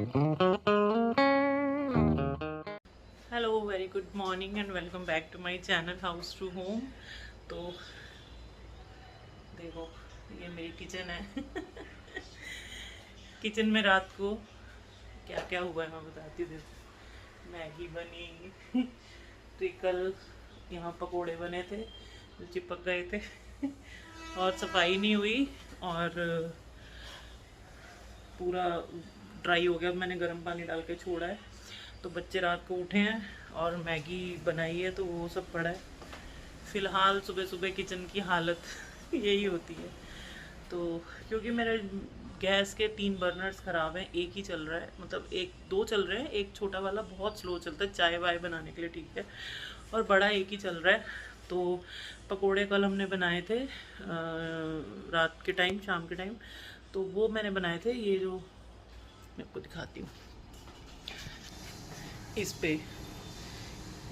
Hello, very good morning and welcome back to my channel house to home. तो देखो, ये मेरी kitchen है। किचन में रात को क्या क्या हुआ है मैं बताती हूँ। देखो, मैगी बनी। तो कल यहाँ पकोड़े बने थे जो चिपक गए थे। और सफाई नहीं हुई और पूरा ड्राई हो गया। मैंने गर्म पानी डाल के छोड़ा है। तो बच्चे रात को उठे हैं और मैगी बनाई है तो वो सब पड़ा है। फ़िलहाल सुबह सुबह किचन की हालत यही होती है। तो क्योंकि मेरे गैस के 3 बर्नर्स ख़राब हैं, एक ही चल रहा है, मतलब एक दो चल रहे हैं, एक छोटा वाला बहुत स्लो चलता है, चाय वाय बनाने के लिए ठीक है, और बड़ा एक ही चल रहा है। तो पकोड़े कल हमने बनाए थे रात के टाइम, शाम के टाइम। तो वो मैंने बनाए थे, ये जो मैं आपको दिखाती हूँ इस पे,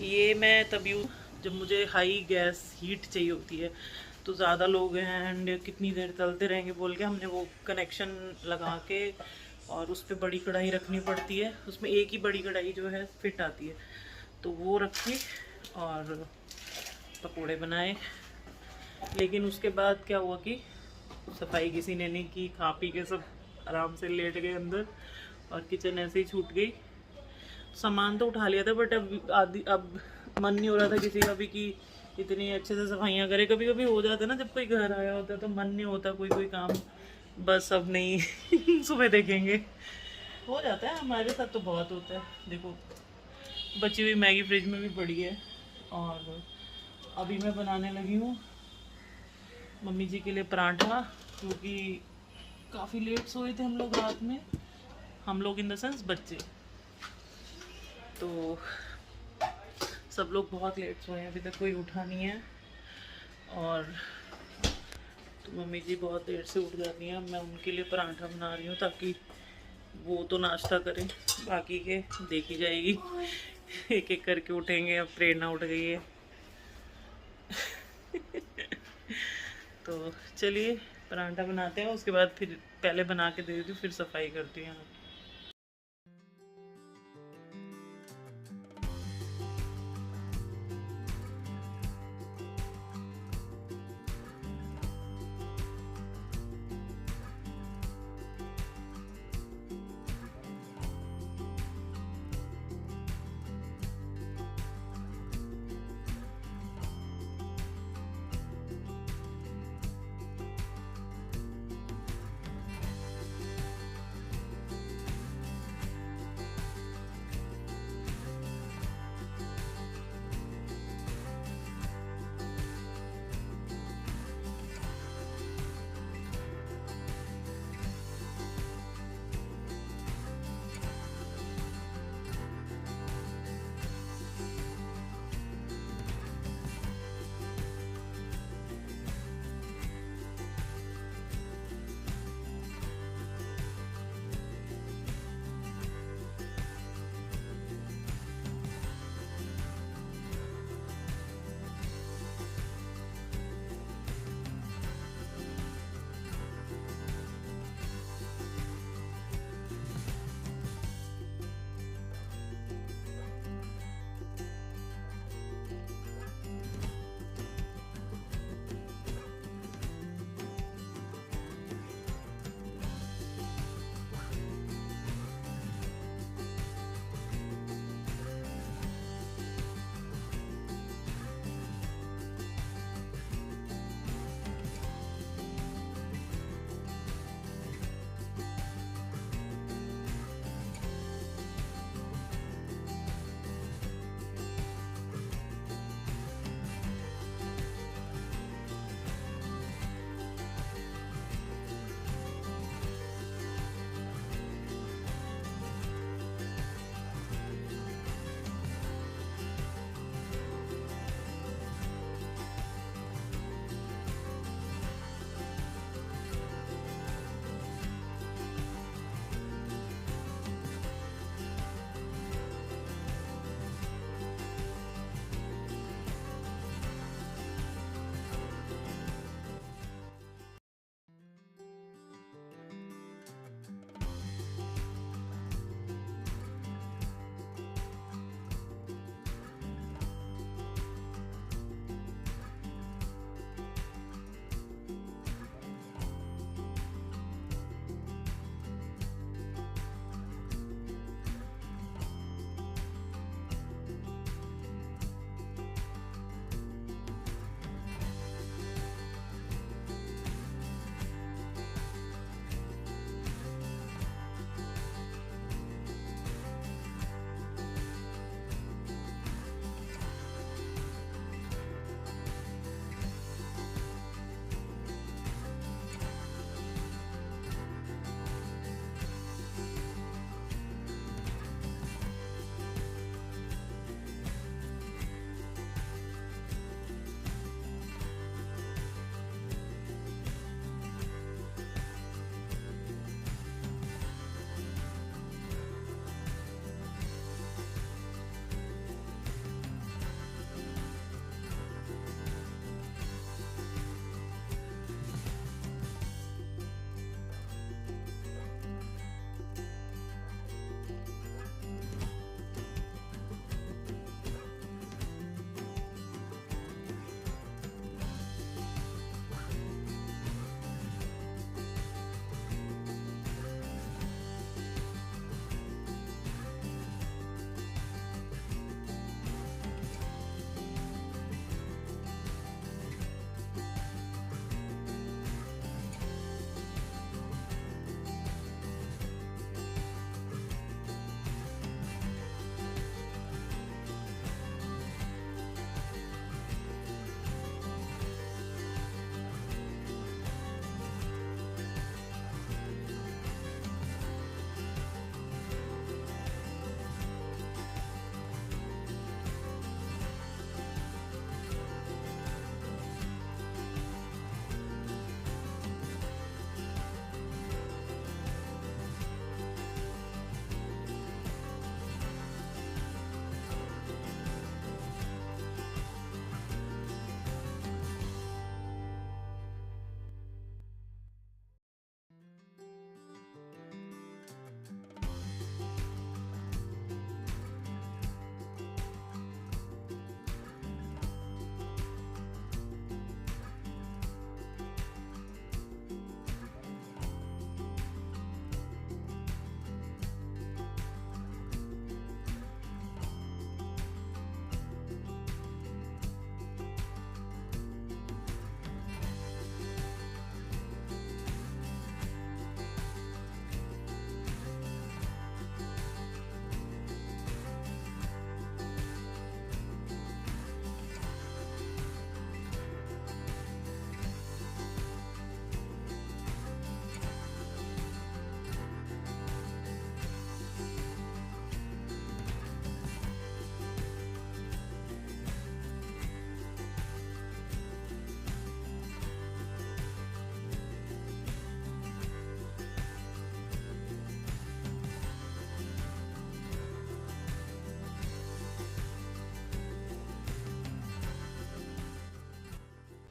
ये मैं तब यूँ जब मुझे हाई गैस हीट चाहिए होती है। तो ज़्यादा लोग हैं एंड कितनी देर चलते रहेंगे बोल के हमने वो कनेक्शन लगा के और उस पर बड़ी कढ़ाई रखनी पड़ती है। उसमें एक ही बड़ी कढ़ाई जो है फिट आती है, तो वो रखी और पकोड़े बनाए। लेकिन उसके बाद क्या हुआ कि सफाई किसी ने नहीं की, खा पी के सब आराम से लेट गए अंदर और किचन ऐसे ही छूट गई। सामान तो उठा लिया था बट अब मन नहीं हो रहा था किसी का भी कि इतनी अच्छे से सफाइयाँ करे। कभी कभी हो जाता है ना, जब कोई घर आया होता है तो मन नहीं होता कोई कोई काम, बस अब नहीं। सुबह देखेंगे। हो जाता है, हमारे साथ तो बहुत होता है। देखो, बची हुई मैगी फ्रिज में भी पड़ी है और अभी मैं बनाने लगी हूँ मम्मी जी के लिए पराठा, क्योंकि काफ़ी लेट सोए थे हम लोग रात में। हम लोग इन द सेंस बच्चे, तो सब लोग बहुत लेट सोए हैं, अभी तक कोई उठा नहीं है। और तो मम्मी जी बहुत देर से उठ जाती हैं। मैं उनके लिए पराठा बना रही हूँ ताकि वो तो नाश्ता करें, बाकी के देखी जाएगी। एक एक करके उठेंगे। अब प्रेरणा उठ गई है। तो चलिए पराठा बनाते हैं, उसके बाद फिर पहले बना के दे देती हूँ, फिर सफाई करती हूँ यहाँ।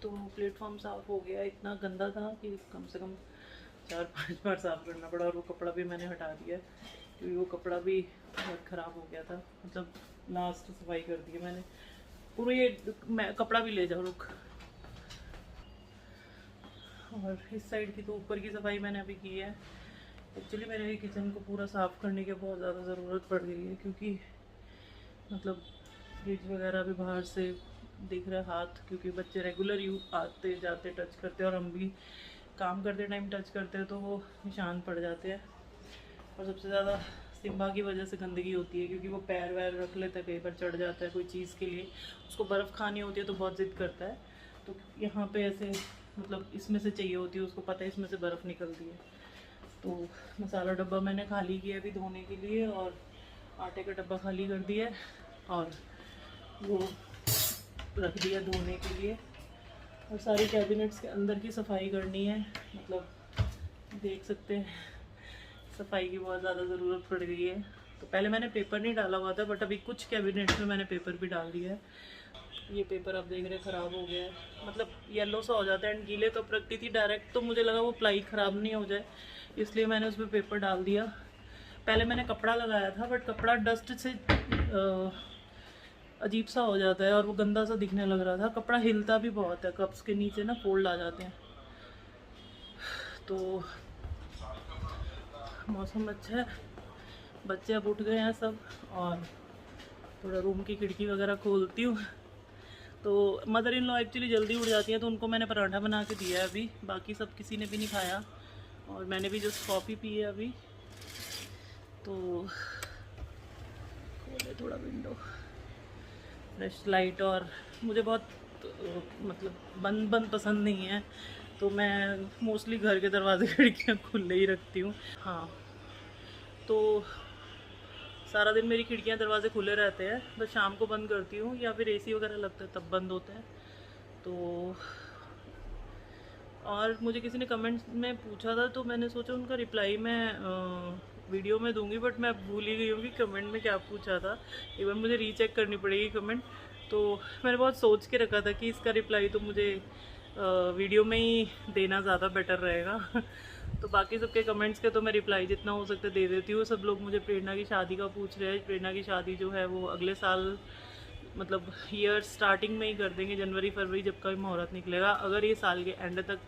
तो प्लेटफॉर्म साफ़ हो गया। इतना गंदा था कि कम से कम 4-5 बार साफ़ करना पड़ा। और वो कपड़ा भी मैंने हटा दिया क्योंकि वो कपड़ा भी बहुत ख़राब हो गया था। मतलब लास्ट सफाई कर दी मैंने पूरे। ये कपड़ा भी ले जाओ रुक। और इस साइड की तो ऊपर की सफाई मैंने अभी की है। एक्चुअली मेरे किचन को पूरा साफ़ करने की बहुत ज़्यादा ज़रूरत पड़ गई है क्योंकि मतलब फ्रिज वगैरह भी बाहर से दिख रहा है हाथ, क्योंकि बच्चे रेगुलर आते जाते टच करते हैं और हम भी काम करते टाइम टच करते हैं तो वो निशान पड़ जाते हैं। और सबसे ज़्यादा सिम्बा की वजह से गंदगी होती है क्योंकि वो पैर वैर रख लेता है, कई बार चढ़ जाता है कोई चीज़ के लिए, उसको बर्फ़ खानी होती है तो बहुत ज़िद करता है। तो यहाँ पे ऐसे मतलब इसमें से चाहिए होती है, उसको पता है इसमें से बर्फ़ निकलती है। तो मसाला डब्बा मैंने खाली किया अभी धोने के लिए और आटे का डब्बा खाली कर दिया और वो रख दिया धोने के लिए। और सारे कैबिनेट्स के अंदर की सफाई करनी है। मतलब देख सकते हैं सफाई की बहुत ज़्यादा ज़रूरत पड़ गई है। तो पहले मैंने पेपर नहीं डाला हुआ था बट अभी कुछ कैबिनेट्स में मैंने पेपर भी डाल दिया है। ये पेपर आप देख रहे हैं ख़राब हो गया है, मतलब येलो सा हो जाता है। एंड गीले कप रखती थी डायरेक्ट तो मुझे लगा वो प्लाई ख़राब नहीं हो जाए, इसलिए मैंने उसमें पेपर डाल दिया। पहले मैंने कपड़ा लगाया था बट कपड़ा डस्ट से अजीब सा हो जाता है और वो गंदा सा दिखने लग रहा था। कपड़ा हिलता भी बहुत है, कप्स के नीचे ना फोल्ड आ जाते हैं। तो मौसम अच्छा है, बच्चे अब उठ गए हैं सब और थोड़ा रूम की खिड़की वगैरह खोलती हूँ। तो मदर इन लॉ एक्चुअली जल्दी उठ जाती हैं तो उनको मैंने पराठा बना के दिया है अभी। बाकी सब किसी ने भी नहीं खाया और मैंने भी जस्ट कॉफ़ी पी है अभी। तो खोले थोड़ा विंडो, फ्रेश लाइट। और मुझे बहुत मतलब बंद बंद पसंद नहीं है तो मैं मोस्टली घर के दरवाजे खिड़कियाँ खुले ही रखती हूँ। हाँ, तो सारा दिन मेरी खिड़कियाँ दरवाजे खुले रहते हैं, बस शाम को बंद करती हूँ या फिर एसी वगैरह लगता है तब बंद होता है। तो और मुझे किसी ने कमेंट्स में पूछा था तो मैंने सोचा उनका रिप्लाई मैं वीडियो में दूंगी, बट मैं भूल ही गई हूँ कि कमेंट में क्या पूछा था। एक बार मुझे रीचेक करनी पड़ेगी कमेंट। तो मैंने बहुत सोच के रखा था कि इसका रिप्लाई तो मुझे वीडियो में ही देना ज़्यादा बेटर रहेगा। तो बाकी सबके कमेंट्स के तो मैं रिप्लाई जितना हो सकता है दे देती हूँ। सब लोग मुझे प्रेरणा की शादी का पूछ रहे हैं। प्रेरणा की शादी जो है वो अगले साल मतलब ईयर स्टार्टिंग में ही कर देंगे, जनवरी फरवरी जब का भी मुहूर्त निकलेगा। अगर ये साल के एंड तक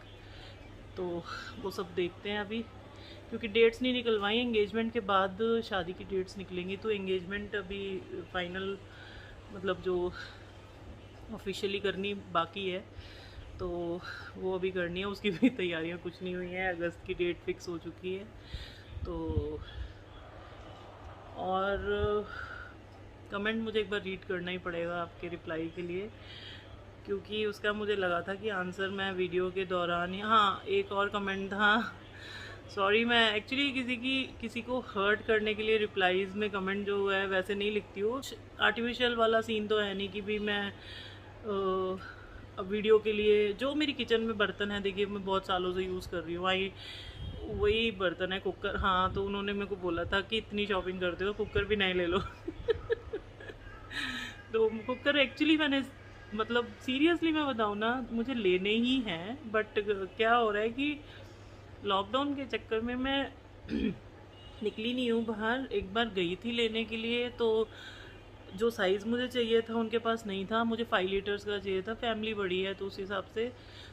तो वो सब देखते हैं अभी, क्योंकि डेट्स नहीं निकलवाई। एंगेजमेंट के बाद शादी की डेट्स निकलेंगी तो एंगेजमेंट अभी फाइनल मतलब जो ऑफिशियली करनी बाकी है तो वो अभी करनी है। उसकी भी तैयारियां कुछ नहीं हुई हैं, अगस्त की डेट फिक्स हो चुकी है। तो और कमेंट मुझे एक बार रीड करना ही पड़ेगा आपके रिप्लाई के लिए, क्योंकि उसका मुझे लगा था कि आंसर मैं वीडियो के दौरान ही। हाँ, एक और कमेंट था, सॉरी मैं एक्चुअली किसी को हर्ट करने के लिए रिप्लाईज में कमेंट जो है वैसे नहीं लिखती हूँ। आर्टिफिशियल वाला सीन तो है नहीं कि भी मैं अब वीडियो के लिए जो मेरी किचन में बर्तन है, देखिए मैं बहुत सालों से यूज़ कर रही हूँ, वही बर्तन है, कुकर। हाँ, तो उन्होंने मेरे को बोला था कि इतनी शॉपिंग करते हो कुकर भी नहीं ले लो। तो कुकर एक्चुअली मैंने मतलब सीरियसली मैं बताऊँ ना, मुझे लेने ही हैं, बट क्या हो रहा है कि लॉकडाउन के चक्कर में मैं निकली नहीं हूँ बाहर। एक बार गई थी लेने के लिए तो जो साइज़ मुझे चाहिए था उनके पास नहीं था। मुझे 5 लीटर्स का चाहिए था, फैमिली बड़ी है तो उस हिसाब से।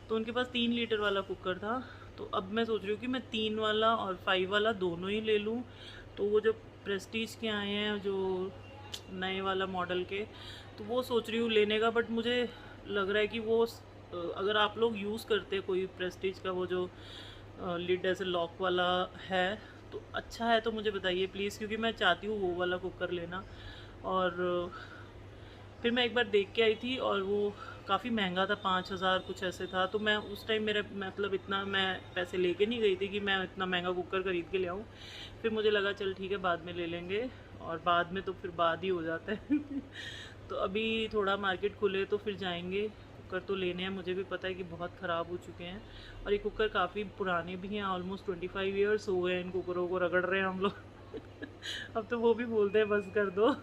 तो उनके पास 3 लीटर वाला कुकर था। तो अब मैं सोच रही हूँ कि मैं 3 वाला और 5 वाला दोनों ही ले लूँ। तो वो जो प्रेस्टीज के आए हैं जो नए वाला मॉडल के, तो वो सोच रही हूँ लेने का। बट मुझे लग रहा है कि वो अगर आप लोग यूज़ करते हैं कोई प्रेस्टीज का वो जो लिड ऐसे लॉक वाला है तो अच्छा है तो मुझे बताइए प्लीज़, क्योंकि मैं चाहती हूँ वो वाला कुकर लेना। और फिर मैं एक बार देख के आई थी और वो काफ़ी महंगा था, 5,000 कुछ ऐसे था। तो मैं उस टाइम मेरा मतलब इतना मैं पैसे लेके नहीं गई थी कि मैं इतना महंगा कुकर ख़रीद के ले आऊँ। फिर मुझे लगा चल ठीक है बाद में ले लेंगे, और बाद में तो फिर बाद ही हो जाता है। तो अभी थोड़ा मार्केट खुले तो फिर जाएंगे। कुकर तो लेने हैं, मुझे भी पता है कि बहुत ख़राब हो चुके हैं और ये कुकर काफ़ी पुराने भी हैं। ऑलमोस्ट 25 ईयर्स हो गए इन कुकरों को रगड़ रहे हैं हम लोग। अब तो वो भी बोलते हैं बस कर दो।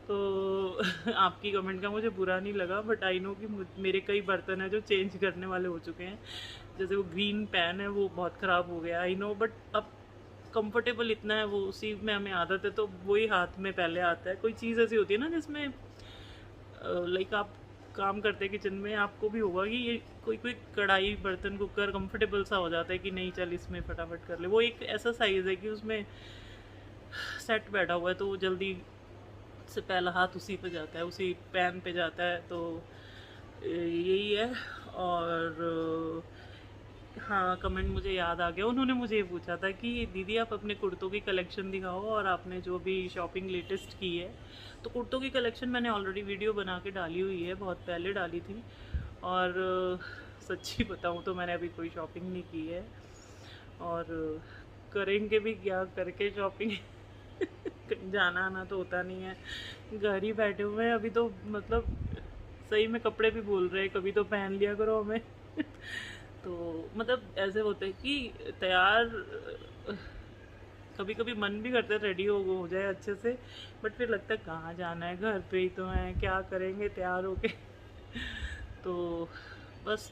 तो आपकी कमेंट का मुझे बुरा नहीं लगा, बट आई नो कि मेरे कई बर्तन हैं जो चेंज करने वाले हो चुके हैं। जैसे वो ग्रीन पैन है वो बहुत ख़राब हो गया, आई नो, बट अब कंफर्टेबल इतना है वो, उसी में हमें आदत है तो वही हाथ में पहले आता है। कोई चीज़ ऐसी होती है ना जिसमें लाइक आप काम करते हैं किचन में, आपको भी होगा कि ये कोई कोई कढ़ाई बर्तन कुकर कंफर्टेबल सा हो जाता है कि नहीं चल इसमें फटाफट कर ले। वो एक ऐसा साइज़ है कि उसमें सेट बैठा हुआ है तो वो जल्दी से पहला हाथ उसी पे जाता है, उसी पैन पे जाता है। तो यही है। और हाँ, कमेंट मुझे याद आ गया, उन्होंने मुझे ये पूछा था कि दीदी आप अपने कुर्तों की कलेक्शन दिखाओ और आपने जो भी शॉपिंग लेटेस्ट की है। तो कुर्तों की कलेक्शन मैंने ऑलरेडी वीडियो बना के डाली हुई है, बहुत पहले डाली थी। और सच्ची बताऊँ तो मैंने अभी कोई शॉपिंग नहीं की है, और करेंगे भी क्या, करके शॉपिंग कहीं जाना आना तो होता नहीं है, घर ही बैठे हुए हैं अभी तो। मतलब सही में कपड़े भी बोल रहे हैं कभी तो पहन लिया करो हमें। तो मतलब ऐसे होते हैं कि तैयार, कभी कभी मन भी करता है रेडी हो जाए अच्छे से, बट फिर लगता है कहाँ जाना है, घर पे ही तो है, क्या करेंगे तैयार होके। तो बस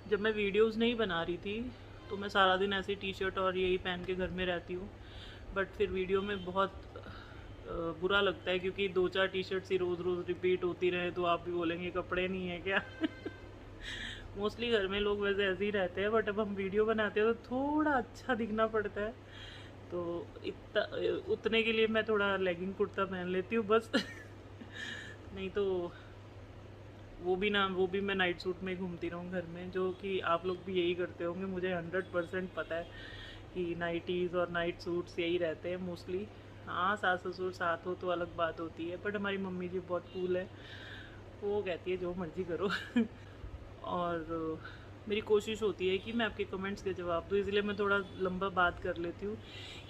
जब मैं वीडियोस नहीं बना रही थी तो मैं सारा दिन ऐसे टी शर्ट और यही पहन के घर में रहती हूँ, बट फिर वीडियो में बहुत बुरा लगता है क्योंकि 2-4 टी शर्ट्स ही रोज़ रोज़ रिपीट होती रहे तो आप भी बोलेंगे कपड़े नहीं है क्या। मोस्टली घर में लोग वैसे ऐसे ही रहते हैं, बट अब हम वीडियो बनाते हैं तो थोड़ा अच्छा दिखना पड़ता है। तो इतना उतने के लिए मैं थोड़ा लेगिंग कुर्ता पहन लेती हूँ बस। नहीं तो वो भी मैं नाइट सूट में घूमती रहूँ घर में, जो कि आप लोग भी यही करते होंगे, मुझे 100% पता है कि नाइटीज़ और नाइट सूट्स यही रहते हैं मोस्टली। हाँ, सास ससुर साथ हो तो अलग बात होती है, बट हमारी मम्मी जी बहुत कूल है, वो कहती है जो मर्ज़ी करो। और मेरी कोशिश होती है कि मैं आपके कमेंट्स के जवाब दूँ, इसलिए मैं थोड़ा लंबा बात कर लेती हूँ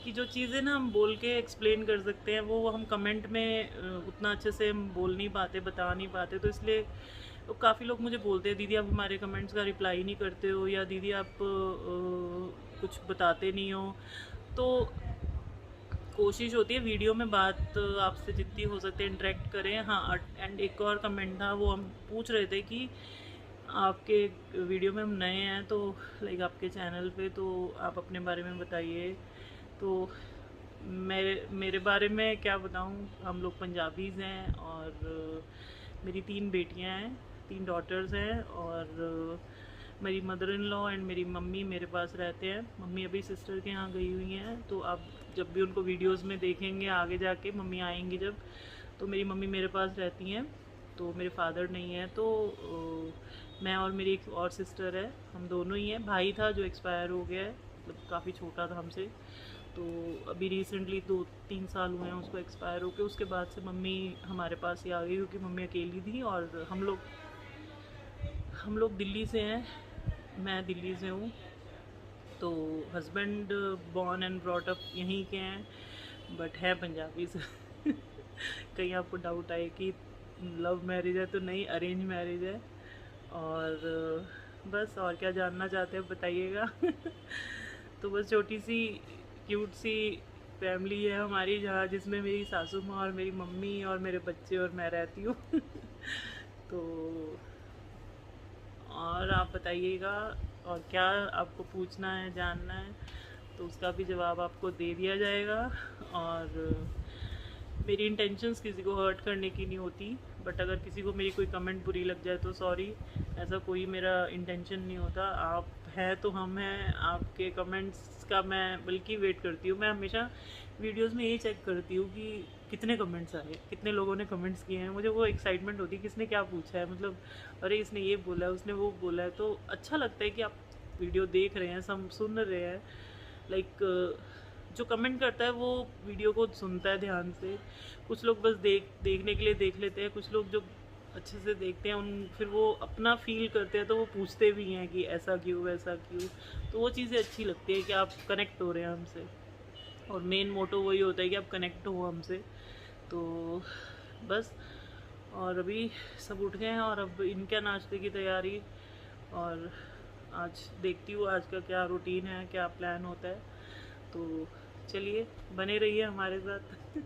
कि जो चीज़ें ना हम बोल के एक्सप्लेन कर सकते हैं वो हम कमेंट में उतना अच्छे से हम बोल नहीं पाते, बता नहीं पाते। तो इसलिए तो काफ़ी लोग मुझे बोलते हैं दीदी आप हमारे कमेंट्स का रिप्लाई नहीं करते हो, या दीदी आप कुछ बताते नहीं हो। तो कोशिश होती है वीडियो में बात आपसे जितनी हो सकती है इंटरेक्ट करें। हाँ, एंड एक और कमेंट था, वो हम पूछ रहे थे कि आपके वीडियो में हम नए हैं तो लाइक आपके चैनल पे, तो आप अपने बारे में बताइए। तो मेरे बारे में क्या बताऊँ, हम लोग पंजाबीज़ हैं और मेरी 3 बेटियां हैं, 3 डॉटर्स हैं, और मेरी मदर इन लॉ एंड मेरी मम्मी मेरे पास रहते हैं। मम्मी अभी सिस्टर के यहाँ गई हुई हैं, तो आप जब भी उनको वीडियोस में देखेंगे आगे जाके, मम्मी आएंगी जब, तो मेरी मम्मी मेरे पास रहती हैं। तो मेरे फादर नहीं है, तो मैं और मेरी एक और सिस्टर है, हम दोनों ही हैं। भाई था जो एक्सपायर हो गया है, मतलब काफ़ी छोटा था हमसे, तो अभी रिसेंटली 2-3 साल हुए हैं उसको एक्सपायर होके। उसके बाद से मम्मी हमारे पास ही आ गई क्योंकि मम्मी अकेली थी, और हम लोग दिल्ली से हैं, मैं दिल्ली से हूँ। तो husband born and brought up यहीं के हैं, बट है पंजाबी से। कहीं आपको डाउट आए कि लव मैरिज है, तो नहीं, अरेंज मैरिज है। और बस, और क्या जानना चाहते हैं बताइएगा। तो बस छोटी सी क्यूट सी फैमिली है हमारी, जहाँ जिसमें मेरी सासू माँ और मेरी मम्मी और मेरे बच्चे और मैं रहती हूँ। तो और आप बताइएगा, और क्या आपको पूछना है, जानना है, तो उसका भी जवाब आपको दे दिया जाएगा। और मेरी इंटेंशंस किसी को हर्ट करने की नहीं होती, बट अगर किसी को मेरी कोई कमेंट बुरी लग जाए तो सॉरी, ऐसा कोई मेरा इंटेंशन नहीं होता। आप हैं तो हम हैं, आपके कमेंट्स का मैं बल्कि वेट करती हूँ। मैं हमेशा वीडियोस में यही चेक करती हूँ कि कितने कमेंट्स आए, कितने लोगों ने कमेंट्स किए हैं। मुझे वो एक्साइटमेंट होती है किसने क्या पूछा है, मतलब अरे इसने ये बोला है, उसने वो बोला है, तो अच्छा लगता है कि आप वीडियो देख रहे हैं, सब सुन रहे हैं। लाइक जो कमेंट करता है वो वीडियो को सुनता है ध्यान से। कुछ लोग बस देखने के लिए देख लेते हैं, कुछ लोग जो अच्छे से देखते हैं उन फिर वो अपना फील करते हैं, तो वो पूछते भी हैं कि ऐसा क्यों वैसा क्यों। तो वो चीज़ें अच्छी लगती है कि आप कनेक्ट हो रहे हैं हमसे, और मेन मोटो वही होता है कि आप कनेक्ट हो हमसे। तो बस, और अभी सब उठ गए हैं और अब इनके नाश्ते की तैयारी। और आज देखती हूँ आज का क्या रूटीन है, क्या प्लान होता है। तो चलिए, बने रहिए हमारे साथ।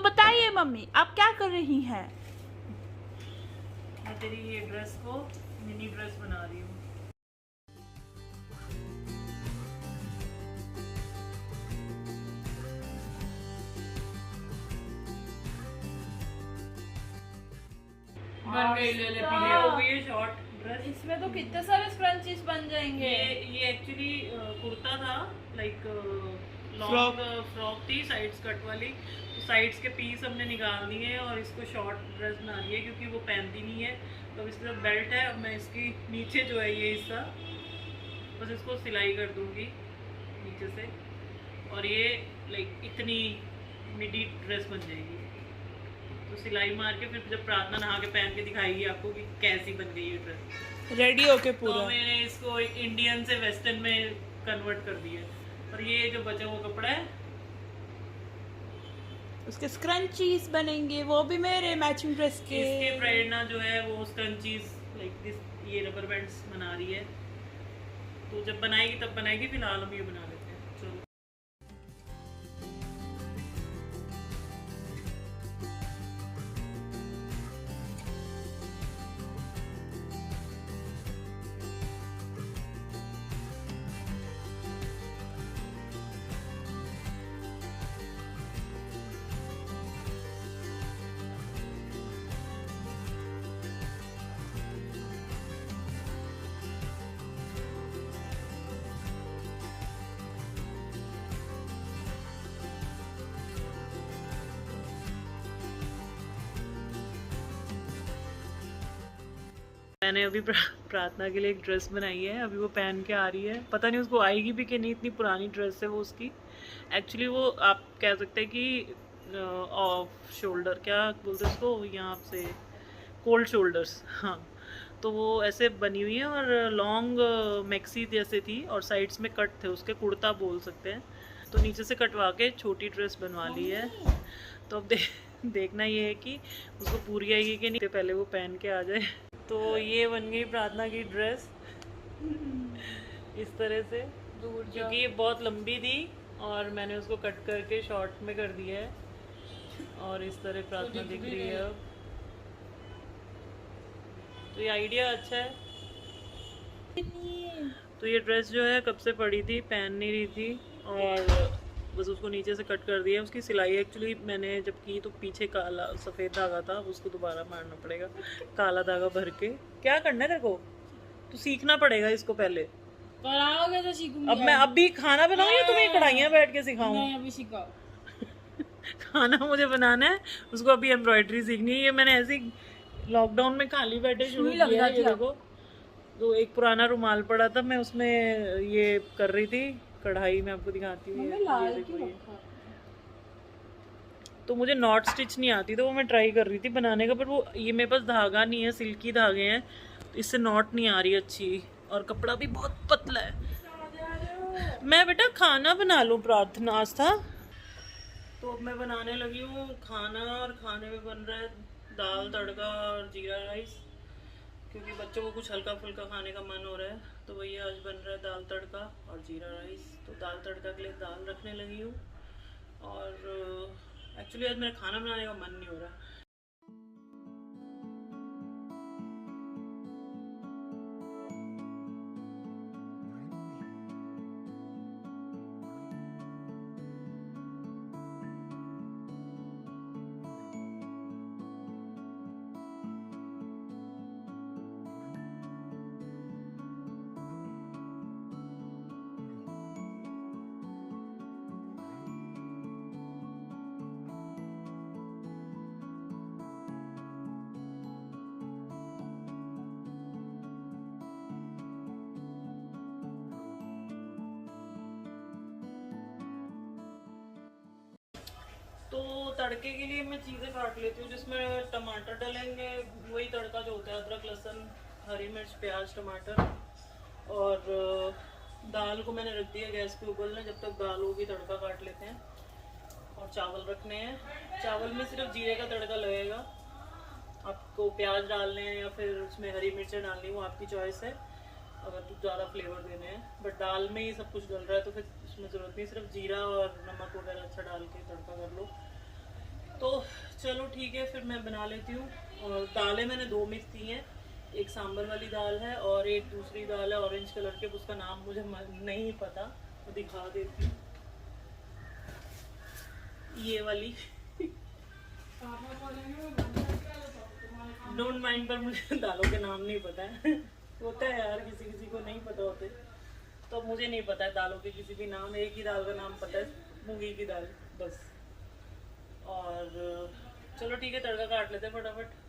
बताइए मम्मी, आप क्या कर रही हैं? मैं तेरी ये ड्रेस को मिनी ड्रेस बना रही हूँ। बन गई ले ले पीले हो गई है शॉर्ट ड्रेस। इसमें तो कितने सारे स्क्रंचीज बन जाएंगे। ये एक्चुअली कुर्ता था, लाइक लॉन्ग फ्रॉक थी साइड्स कट वाली। तो साइड्स के पीस हमने निकाल दिए और इसको शॉर्ट ड्रेस बना ली है क्योंकि वो पहनती नहीं है। तो अब इसके साथ बेल्ट है। अब मैं इसकी नीचे जो है ये हिस्सा बस इसको सिलाई कर दूंगी नीचे से, और ये लाइक इतनी मिडी ड्रेस बन जाएगी। तो सिलाई मार के फिर जब प्रार्थना नहा के पहन के दिखाएगी आपको कि कैसी बन गई ये ड्रेस। रेडी होके पूरा। तो मैंने इसको इंडियन से वेस्टर्न में कन्वर्ट कर दिया। और ये जो बचा हुआ कपड़ा है उसके स्क्रंचीज बनेंगे, वो भी मेरे मैचिंग ड्रेस के। इसके प्रेरणा जो है वो स्क्रंचीज लाइक दिस, ये रबर बैंड्स बना रही है। तो जब बनाएगी तब बनाएगी, फिलहाल हम ये बना लेते हैं। चलो मैंने अभी प्रार्थना के लिए एक ड्रेस बनाई है। अभी वो पहन के आ रही है, पता नहीं उसको आएगी भी कि नहीं, इतनी पुरानी ड्रेस है वो उसकी। एक्चुअली वो आप कह सकते हैं कि ऑफ शोल्डर, क्या बोलते हैं उसको यहाँ से, कोल्ड शोल्डर्स। हाँ, तो वो ऐसे बनी हुई है और लॉन्ग मैक्सी जैसे थी और साइड्स में कट थे उसके, कुर्ता बोल सकते हैं। तो नीचे से कटवा के छोटी ड्रेस बनवा ली है। तो अब देखना ये है कि उसको पूरी आएगी कि नहीं, पहले वो पहन के आ जाए। तो ये बन गई प्रार्थना की ड्रेस इस तरह से, क्योंकि ये बहुत लंबी थी और मैंने उसको कट करके शॉर्ट में कर दिया है। और इस तरह प्रार्थना दिख रही है अब। तो ये आइडिया अच्छा है। तो ये ड्रेस जो है कब से पड़ी थी, पहन नहीं रही थी, और बस उसको नीचे से कट कर दिया। उसकी सिलाई एक्चुअली मैंने जब की तो पीछे काला सफ़ेद धागा था, अब उसको दोबारा मारना पड़ेगा, काला धागा भर के। क्या करना है तेरे को, तो सीखना पड़ेगा इसको पहले। कराओगे तो सीखूंगी। अब मैं अभी खाना बनाऊँ या तुम्हें कढ़ाइयाँ बैठ के सिखाऊं? नहीं, अभी सिखाओ। खाना मुझे बनाना है, उसको अभी एम्ब्रॉयडरी सीखनी है। ये मैंने ऐसे लॉकडाउन में खाली बैठे शुरू किया है। ये देखो, तो एक पुराना रुमाल पड़ा था, मैं उसमें ये कर रही थी कढ़ाई। में आपको दिखाती हूँ, ये देखो ये। तो मुझे नॉट स्टिच नहीं आती, तो वो मैं ट्राई कर रही थी बनाने का, पर वो ये मेरे पास धागा नहीं है, सिल्की धागे हैं, तो इससे नॉट नहीं आ रही अच्छी, और कपड़ा भी बहुत पतला है। मैं बेटा खाना बना लूँ प्रार्थना आस्था। तो अब मैं बनाने लगी हूँ खाना, और खाने में बन रहा है दाल तड़का और जीरा राइस, क्योंकि बच्चों को कुछ हल्का फुल्का खाने का मन हो रहा है। तो वही आज बन रहा है दाल तड़का और जीरा राइस। तो दाल तड़का के लिए दाल रखने लगी हूँ, और एक्चुअली आज मेरा खाना बनाने का मन नहीं हो रहा। तो तड़के के लिए मैं चीज़ें काट लेती हूँ, जिसमें टमाटर डलेंगे, वही तड़का जो होता है, अदरक लहसुन हरी मिर्च प्याज टमाटर। और दाल को मैंने रख दिया गैस पे उबलने, जब तक दाल होगी तड़का काट लेते हैं। और चावल रखने हैं, चावल में सिर्फ जीरे का तड़का लगेगा। आपको प्याज डालने हैं या फिर उसमें हरी मिर्चें डालनी, वो आपकी चॉइस है, अगर तो ज़्यादा फ्लेवर देने हैं। बट दाल में ही सब कुछ डल रहा है तो फिर उसमें ज़रूरत नहीं, सिर्फ जीरा और नमक वगैरह अच्छा डाल के तड़का कर लो। तो चलो ठीक है, फिर मैं बना लेती हूँ। और दालें मैंने 2 मिक्स की हैं, एक सांबर वाली दाल है और एक दूसरी दाल है ऑरेंज कलर के, उसका नाम मुझे नहीं पता, वो दिखा देती हूँ। ये वाली डोंट माइंड, पर मुझे दालों के नाम नहीं पता है। होता है यार, किसी किसी को नहीं पता होते, तो मुझे नहीं पता है दालों के किसी भी नाम। एक ही दाल का नाम पता है, मूंगी की दाल, बस। और चलो ठीक है, तड़का काट लेते हैं फटाफट।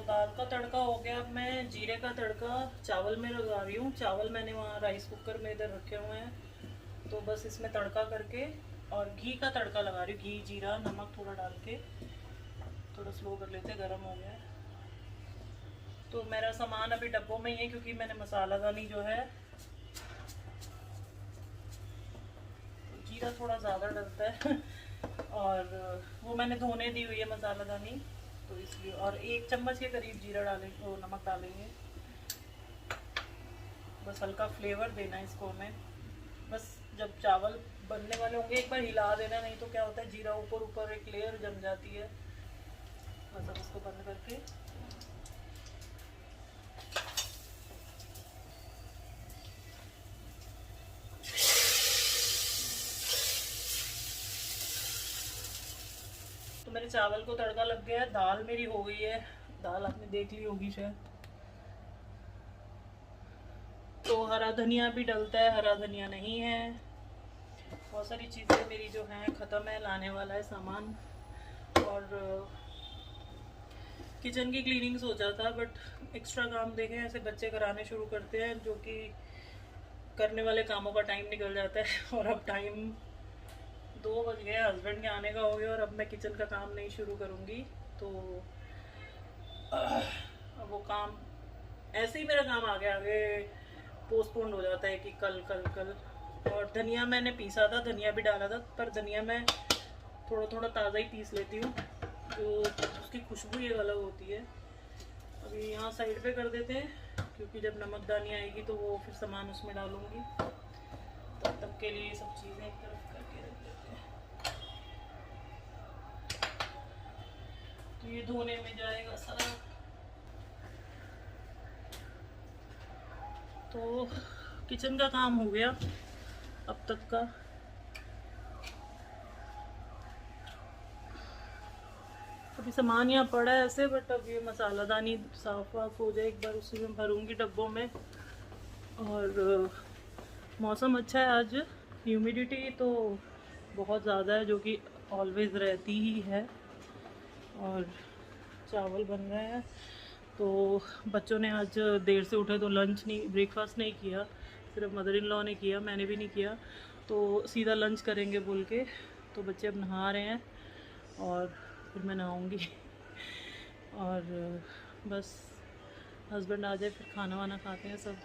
दाल का तड़का हो गया। अब मैं जीरे का तड़का चावल में लगा रही हूँ। चावल मैंने वहाँ राइस कुकर में इधर रखे हुए हैं, तो बस इसमें तड़का करके और घी का तड़का लगा रही हूँ। घी, जीरा, नमक थोड़ा डाल के थोड़ा स्लो कर लेते, गर्म हो गया है। तो मेरा सामान अभी डब्बों में ही है, क्योंकि मैंने मसालादानी जो है, जीरा थोड़ा ज़्यादा डलता है और वो मैंने धोने दी हुई है मसालादानी, तो इसलिए। और 1 चम्मच के करीब जीरा डालेंगे, तो नमक डालेंगे, बस हल्का फ्लेवर देना है इसको हमें। बस जब चावल बनने वाले होंगे एक बार हिला देना, नहीं तो क्या होता है जीरा ऊपर ऊपर एक लेयर जम जाती है। बस अब इसको बंद करके तो मेरे चावल को तड़का लग गया है। दाल मेरी हो गई है, दाल आपने देख ली होगी शायद। तो हरा धनिया भी डलता है, हरा धनिया नहीं है। बहुत सारी चीज़ें मेरी जो हैं ख़त्म है, लाने वाला है सामान। और किचन की क्लीनिंग सोचा था, बट एक्स्ट्रा काम देखें ऐसे बच्चे कराने शुरू करते हैं, जो कि करने वाले कामों का टाइम निकल जाता है। और अब टाइम 2 बज गए, हस्बैंड के आने का हो गया, और अब मैं किचन का काम नहीं शुरू करूँगी। तो अब वो काम ऐसे ही मेरा काम आगे पोस्टपोन्ड हो जाता है कि कल कल कल। और धनिया मैंने पीसा था, धनिया भी डाला था, पर धनिया मैं थोड़ा थोड़ा ताज़ा ही पीस लेती हूँ, तो उसकी खुशबू ये अलग होती है। अभी यहाँ साइड पे कर देते हैं, क्योंकि जब नमकदानी आएगी तो वो फिर सामान उसमें डालूँगी, तब तक के लिए सब चीज़ें एक तरफ करके रख देते हैं। तो ये धोने में जाएगा सारा। तो किचन का काम हो गया अब तक का। अभी सामान यहाँ पड़ा है ऐसे, बट अब ये मसालादानी साफ वाफ हो जाए एक बार, उसी में भरूंगी डब्बों में। और मौसम अच्छा है आज, ह्यूमिडिटी तो बहुत ज़्यादा है, जो कि ऑलवेज़ रहती ही है। और चावल बन रहे हैं, तो बच्चों ने आज देर से उठे तो लंच नहीं, ब्रेकफास्ट नहीं किया, सिर्फ मदर इन लॉ ने किया, मैंने भी नहीं किया। तो सीधा लंच करेंगे बोल के, तो बच्चे अब नहा रहे हैं और फिर मैं नहाऊंगी। और बस हस्बैंड आ जाए फिर खाना वाना खाते हैं सब।